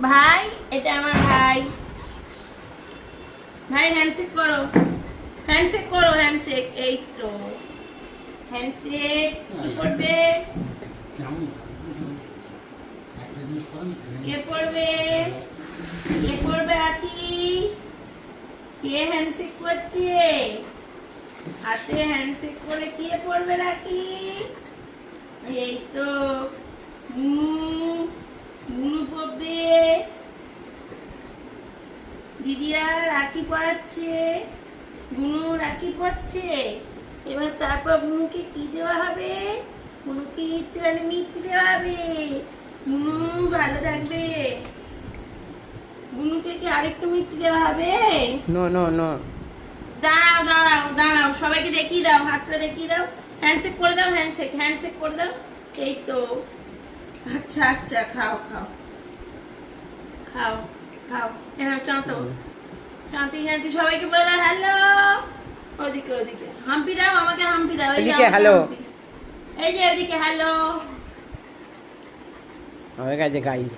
ভাই, এটা আমার ভাই। ভাই হ্যান্ডশেক করো, হ্যান্ডশেক করো, হ্যান্ডশেক। এই তো হ্যান্ডশেক। কি করবে? কে পড়বে? কে পড়বে? আখি কে হ্যান্ডশেক করছে? হাতে হ্যান্ডশেক করে কে পড়বে? রাখি। এই তো মুনু পড়বে। দিদিরা রাখি পড়াচ্ছে, বুনু রাখি পড়ছে। এবার তারপর বুনুকে কি দেওয়া হবে? বুনুকে তাহলে মিষ্টি দেওয়া হবে। বুনু ভালো থাকবে। বুনুকে কি আরেকটু মিষ্টি দেওয়া হবে? নো নো নো, দাঁড়াও দাঁড়াও দাঁড়াও, সবাইকে দেখিয়ে দাও, হাতটা দেখিয়ে দাও, হ্যান্ডশেক করে দাও, হ্যান্ডশেক হ্যান্ডশেক করে দাও। এই তো, আচ্ছা আচ্ছা, খাও খাও খাও খাও। এবার চাঁতো, চাঁতি চাঁতি সবাইকে বলে দাও হ্যালো। ওদিকে ওদিকে হাম্পি দাও, আমাকে হাম্পি দাও। এই যে এদিকে আমাকে hello। হাম্পি। এই যে ওদিকে হ্যালো। হয়ে গেছে গাইস।